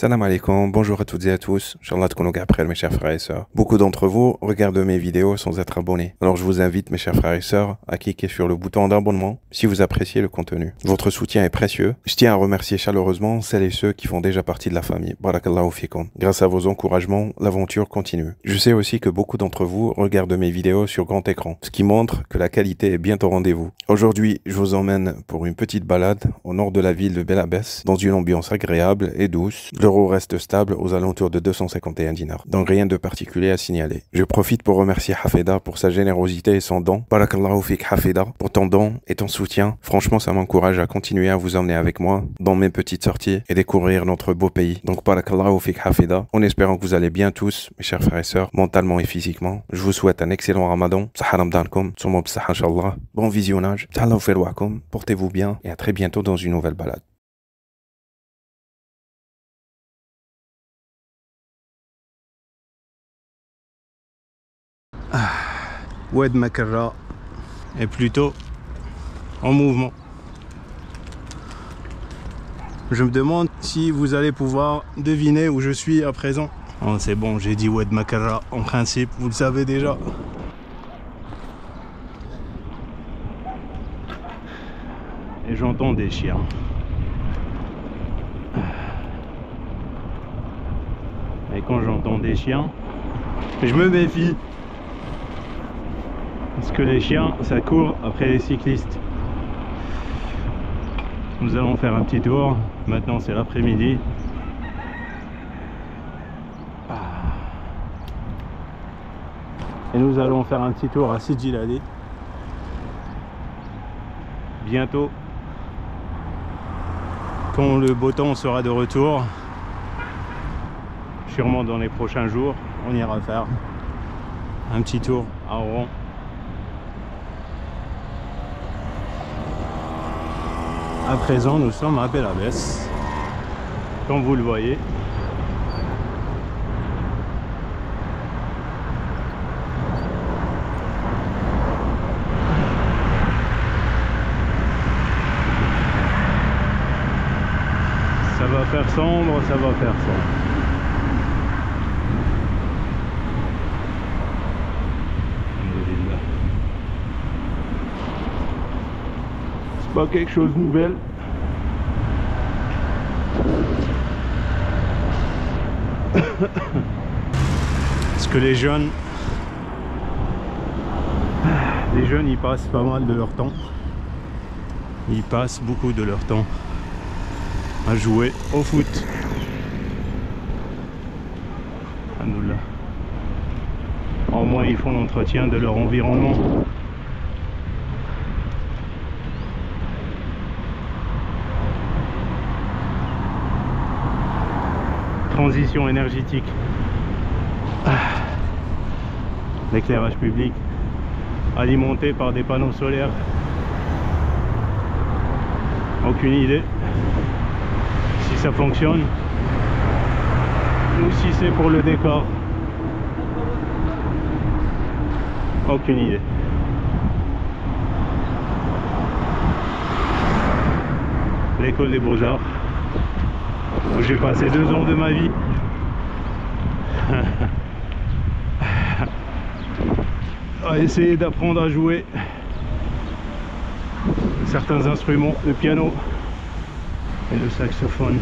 Salam alaikum, bonjour à toutes et à tous. Inch'Allah tkounu après mes chers frères et sœurs. Beaucoup d'entre vous regardent mes vidéos sans être abonnés. Alors je vous invite mes chers frères et sœurs à cliquer sur le bouton d'abonnement si vous appréciez le contenu. Votre soutien est précieux. Je tiens à remercier chaleureusement celles et ceux qui font déjà partie de la famille. Barakallahu fikum. Grâce à vos encouragements, l'aventure continue. Je sais aussi que beaucoup d'entre vous regardent mes vidéos sur grand écran, ce qui montre que la qualité est bien au rendez-vous. Aujourd'hui, je vous emmène pour une petite balade au nord de la ville de Belabès, dans une ambiance agréable et douce. L'euro reste stable aux alentours de 251 dinars, donc rien de particulier à signaler. Je profite pour remercier Hafeda pour sa générosité et son don. Barakallahu fik Hafeda pour ton don et ton soutien. Franchement, ça m'encourage à continuer à vous emmener avec moi dans mes petites sorties et découvrir notre beau pays. Donc Barakallahu fik Hafeda, en espérant que vous allez bien tous, mes chers frères et sœurs, mentalement et physiquement. Je vous souhaite un excellent Ramadan. Saha Ramadankum, tsumma bsaha inshallah. Bon visionnage. Tahallahu firwakum. Portez-vous bien et à très bientôt dans une nouvelle balade. Oued Makarra est plutôt en mouvement. Je me demande si vous allez pouvoir deviner où je suis à présent. Oh, c'est bon, j'ai dit Oued Makarra en principe, vous le savez déjà. Et j'entends des chiens. Et quand j'entends des chiens, je me méfie. Parce que les chiens, ça court après les cyclistes. Nous allons faire un petit tour. Maintenant, c'est l'après-midi. Et nous allons faire un petit tour à Sidi Ali. Bientôt, quand le beau temps sera de retour, sûrement dans les prochains jours, on ira faire un petit tour à Oran. À présent, nous sommes à Belabès, comme vous le voyez. Ça va faire sombre, ça va faire sombre. Pas quelque chose de nouvel. Parce que les jeunes ils passent pas mal de leur temps. Ils passent beaucoup de leur temps à jouer au foot. Alhamdoulilah. Au moins ils font l'entretien de leur environnement. Transition énergétique, l'éclairage public alimenté par des panneaux solaires, aucune idée si ça fonctionne ou si c'est pour le décor, aucune idée. L'école des beaux-arts où j'ai passé 2 ans de ma vie à essayer d'apprendre à jouer certains instruments, le piano et le saxophone.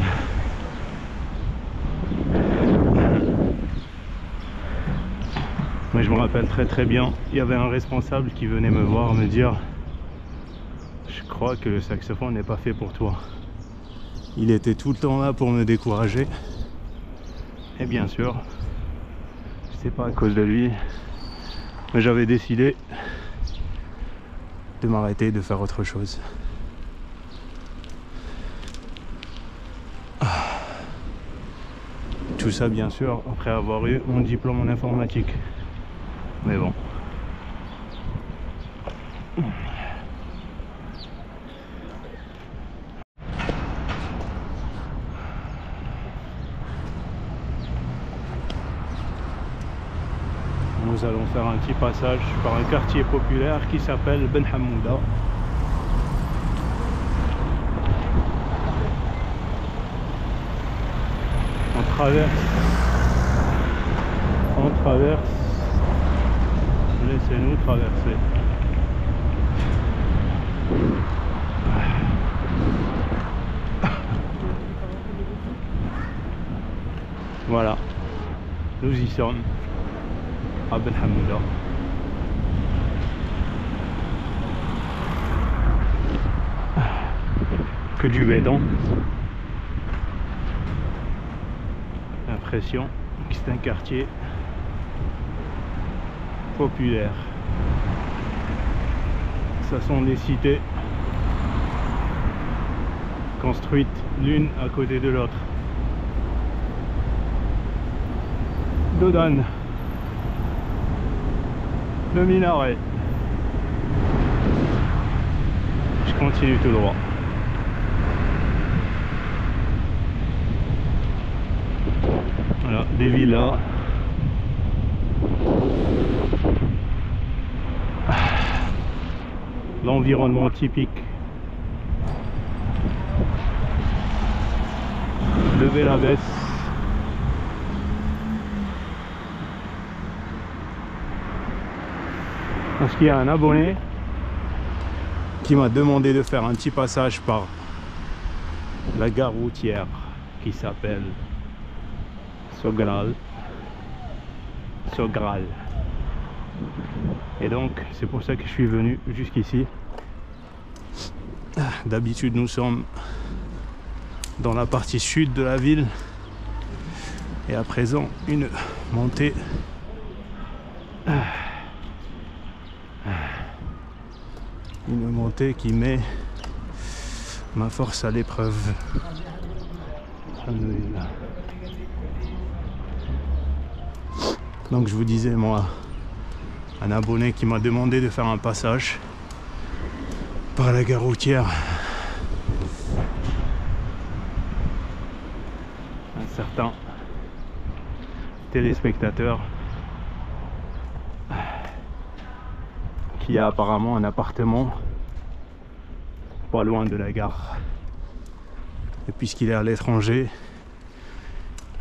Mais je me rappelle très bien, il y avait un responsable qui venait me voir me dire: je crois que le saxophone n'est pas fait pour toi. Il était tout le temps là pour me décourager. Et bien sûr, c'est pas à cause de lui, mais j'avais décidé de m'arrêter, de faire autre chose. Tout ça bien sûr après avoir eu mon diplôme en informatique. Mais bon. Nous allons faire un petit passage par un quartier populaire qui s'appelle Ben Hamouda. On traverse. Laissez-nous traverser. Voilà, nous y sommes. Alhamdulillah. Que du béton. L'impression que c'est un quartier populaire. Ça sont des cités construites l'une à côté de l'autre. Dodan, le minaret. Je continue tout droit. Voilà, des villas. L'environnement typique de Belabès. Parce qu'il y a un abonné qui m'a demandé de faire un petit passage par la gare routière qui s'appelle Sogral. Et donc c'est pour ça que je suis venu jusqu'ici. D'habitude nous sommes dans la partie sud de la ville et à présent une montée qui met ma force à l'épreuve. Donc je vous disais, moi, un abonné qui m'a demandé de faire un passage par la gare routière. Un certain téléspectateur qui a apparemment un appartement pas loin de la gare. Et puisqu'il est à l'étranger,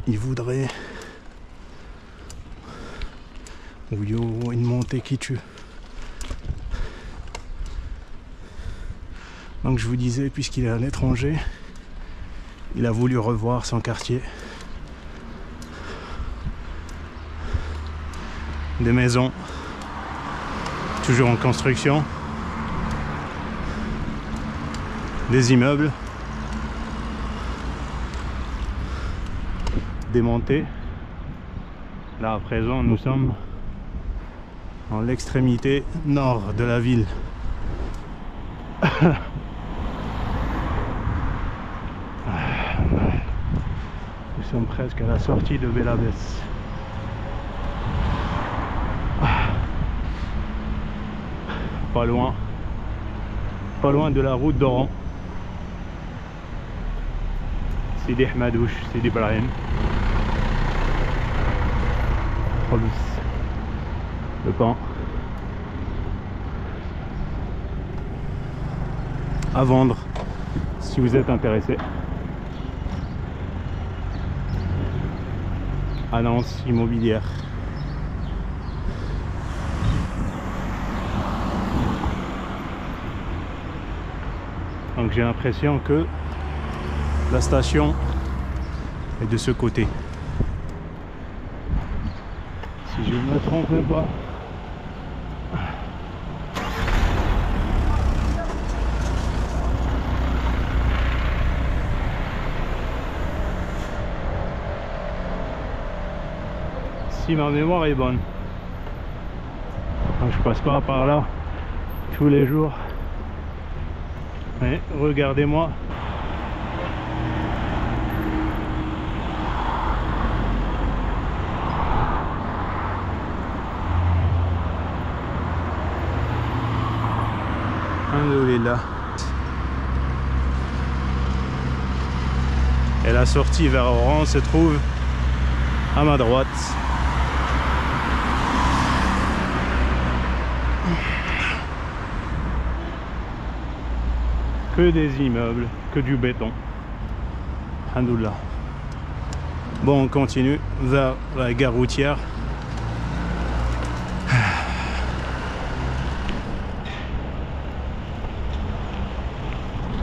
il voudrait une montée qui tue. Donc je vous disais, puisqu'il est à l'étranger, il a voulu revoir son quartier. Des maisons toujours en construction, des immeubles démontés. Là à présent nous sommes en l'extrémité nord de la ville. Nous sommes presque à la sortie de Belabès. Pas loin de la route d'Oran. Sidi Ahmadouche, Sidi Ibrahim. Le pain à vendre si vous êtes intéressé. Annonce immobilière. Donc j'ai l'impression que la station est de ce côté. Si je ne me trompe pas. Si ma mémoire est bonne. Je passe pas par là tous les jours. Mais regardez-moi. Alhamdoulilah. Et la sortie vers Oran se trouve à ma droite. Que des immeubles, que du béton. Alhamdoulilah. Bon, on continue vers la gare routière.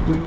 Oui.